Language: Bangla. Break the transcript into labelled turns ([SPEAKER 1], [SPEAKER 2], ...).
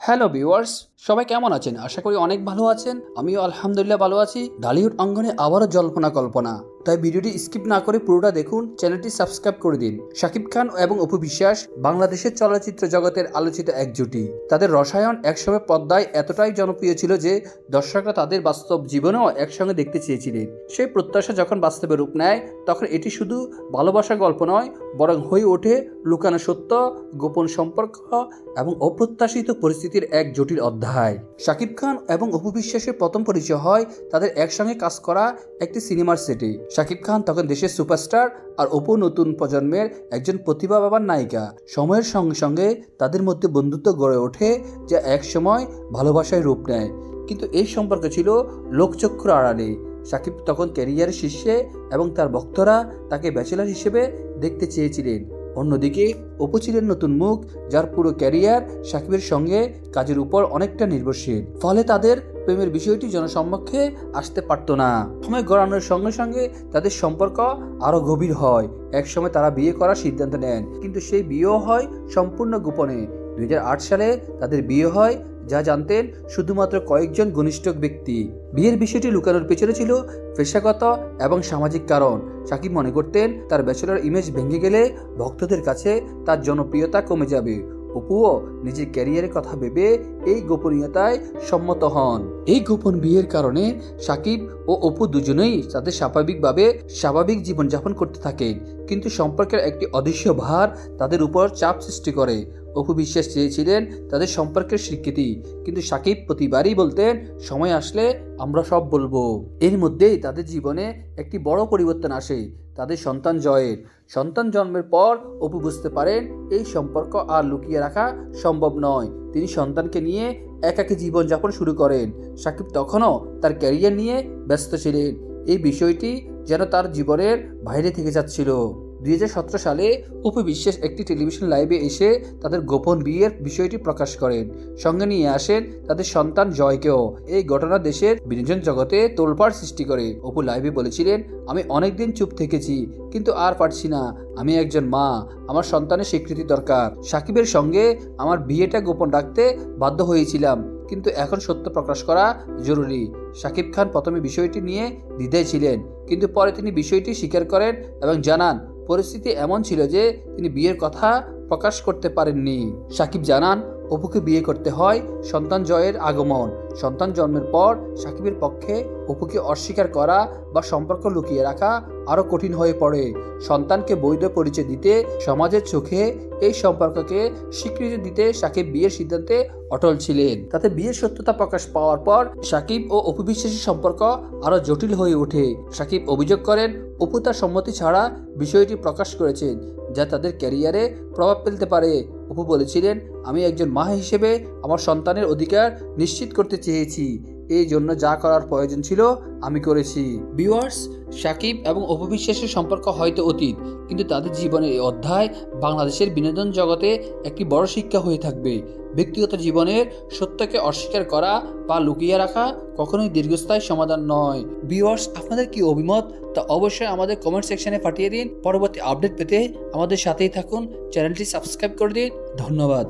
[SPEAKER 1] হ্যালো ভিউয়ার্স, সবাই কেমন আছেন? আশা করি অনেক ভালো আছেন। আমিও আলহামদুলিল্লাহ ভালো আছি। ঢালিউড অঙ্গনে আবারও জল্পনা কল্পনা, তাই ভিডিওটি স্কিপ না করে পুরোটা দেখুন। চ্যানেলটি সাবস্ক্রাইব করে দিন। শাকিব খান এবং অপু বিশ্বাস বাংলাদেশের চলচ্চিত্র জগতের আলোচিত এক জুটি। তাদের রসায়ন একসময় পর্দায় এতটাই জনপ্রিয় ছিল যে দর্শকরা তাদের বাস্তব জীবনেও একসঙ্গে দেখতে চেয়েছিলেন। সেই প্রত্যাশা যখন বাস্তবে রূপ নেয়, তখন এটি শুধু ভালোবাসার গল্প নয়, বরং হয়ে ওঠে লুকানো সত্য, গোপন সম্পর্ক এবং অপ্রত্যাশিত পরিস্থিতির এক জটিল অধ্যায়। শাকিব খান এবং অপু বিশ্বাসের প্রথম পরিচয় হয় তাদের একসঙ্গে কাজ করা একটি সিনেমার সেটে। শাকিব খান তখন দেশের সুপারস্টার, আর অপু নতুন প্রজন্মের একজন প্রতিভাবান নায়িকা। সময়ের সঙ্গে সঙ্গে তাদের মধ্যে বন্ধুত্ব গড়ে ওঠে, যা এক সময় ভালোবাসায় রূপ নেয়। কিন্তু এই সম্পর্ক ছিল লোকচক্ষুর আড়ালে। শাকিব তখন ক্যারিয়ারের শীর্ষে এবং তার ভক্তরা তাকে ব্যাচেলর হিসেবে দেখতে চেয়েছিলেন। অন্যদিকে অপু ছিলেন নতুন মুখ, যার পুরো ক্যারিয়ার শাকিবের সঙ্গে কাজের উপর অনেকটা নির্ভরশীল। ফলে তাদের প্রেমের বিষয়টি জনসম্মুখে আসতে পারত না। সময় গড়ানোর সঙ্গে সঙ্গে তাদের সম্পর্ক আরো গভীর হয়। একসময় তারা বিয়ে করার সিদ্ধান্ত নেন, কিন্তু সেই বিয়েও হয় সম্পূর্ণ গোপনে। 2008 সালে তাদের বিয়ে হয়, যা জানতেন শুধুমাত্র কয়েকজন ঘনিষ্ঠ ব্যক্তি। বিয়ের বিষয়টি লুকানোর পেছনে ছিল পেশাগত এবং সামাজিক কারণ। শাকিব মনে করতেন তার ব্যাচেলর ইমেজ ভেঙে গেলে ভক্তদের কাছে তার জনপ্রিয়তা কমে যাবে। অপুও নিজের ক্যারিয়ারের কথা ভেবে এই গোপনীয়তায় সম্মত হন। এই গোপন বিয়ের কারণে শাকিব ও অপু দুজনেই তাদের স্বাভাবিক জীবনযাপন করতে থাকেন, কিন্তু সম্পর্কের একটি অদৃশ্য ভার তাদের উপর চাপ সৃষ্টি করে। অপু বিশ্বাস চেয়েছিলেন তাদের সম্পর্কের স্বীকৃতি, কিন্তু শাকিব প্রতিবারই বলতেন সময় আসলে আমরা সব বলবো। এর মধ্যেই তাদের জীবনে একটি বড় পরিবর্তন আসে, তাদের সন্তান জয়ের। সন্তান জন্মের পর অপু বুঝতে পারেন এই সম্পর্ক আর লুকিয়ে রাখা সম্ভব নয়। তিনি সন্তানকে নিয়ে একাকী জীবনযাপন শুরু করেন। শাকিব তখনও তার ক্যারিয়ার নিয়ে ব্যস্ত ছিলেন। এই বিষয়টি যেন তার জীবনের বাইরে থেকে যাচ্ছিল। 2017 সালে অপু বিশ্বাস একটি টেলিভিশন লাইভে এসে তাদের গোপন বিয়ের বিষয়টি প্রকাশ করেন। সঙ্গে নিয়ে আসেন তাদের সন্তান জয়কেও। এই ঘটনা দেশের বিনোদন জগতে তোলপাড় সৃষ্টি করে। অপু লাইভে বলেছিলেন, আমি অনেকদিন চুপ থেকেছি, কিন্তু আর পারছি না। আমি একজন মা, আমার সন্তানের স্বীকৃতি দরকার। শাকিবের সঙ্গে আমার বিয়েটা গোপন রাখতে বাধ্য হয়েছিলাম, কিন্তু এখন সত্য প্রকাশ করা জরুরি। শাকিব খান প্রথমে বিষয়টি নিয়ে দ্বিধায় ছিলেন, কিন্তু পরে তিনি বিষয়টি স্বীকার করেন এবং জানান পরিস্থিতি এমন ছিল যে তিনি বিয়ের কথা প্রকাশ করতে পারেননি। শাকিব জানান অপুকে বিয়ে করতে হয় সন্তান জয়ের আগমন। সন্তান জন্মের পর শাকিবের পক্ষে অপুকে অস্বীকার করা বা সম্পর্ক লুকিয়ে রাখা আরো কঠিন হয়ে পড়ে। সন্তানকে বৈধ পরিচয় দিতে সমাজের চোখে এই সম্পর্ককে স্বীকৃতি দিতে শাকিব বিয়ের সিদ্ধান্তে অটল ছিলেন। তাতে বিয়ের সত্যতা প্রকাশ পাওয়ার পর শাকিব ও অপু বিশ্বাসের সম্পর্ক আরো জটিল হয়ে ওঠে। শাকিব অভিযোগ করেন অপু তার সম্মতি ছাড়া বিষয়টি প্রকাশ করেছেন, যা তাদের ক্যারিয়ারে প্রভাব ফেলতে পারে। অপু বলেছিলেন, আমি একজন মা হিসেবে আমার সন্তানের অধিকার নিশ্চিত করতে চেয়েছি। এই জন্য যা করার প্রয়োজন ছিল আমি করেছি। ভিউয়ার্স, শাকিব এবং অপু বিশ্বাসের সম্পর্ক হয়তো অতীত, কিন্তু তাদের জীবনের এই অধ্যায় বাংলাদেশের বিনোদন জগতে একটি বড় শিক্ষা হয়ে থাকবে। ব্যক্তিগত জীবনের সত্যকে অস্বীকার করা বা লুকিয়ে রাখা কখনোই দীর্ঘস্থায়ী সমাধান নয়। ভিউয়ার্স, আপনাদের কি অভিমত তা অবশ্যই আমাদের কমেন্ট সেকশনে পাঠিয়ে দিন। পরবর্তী আপডেট পেতে আমাদের সাথেই থাকুন। চ্যানেলটি সাবস্ক্রাইব করে দিন। ধন্যবাদ।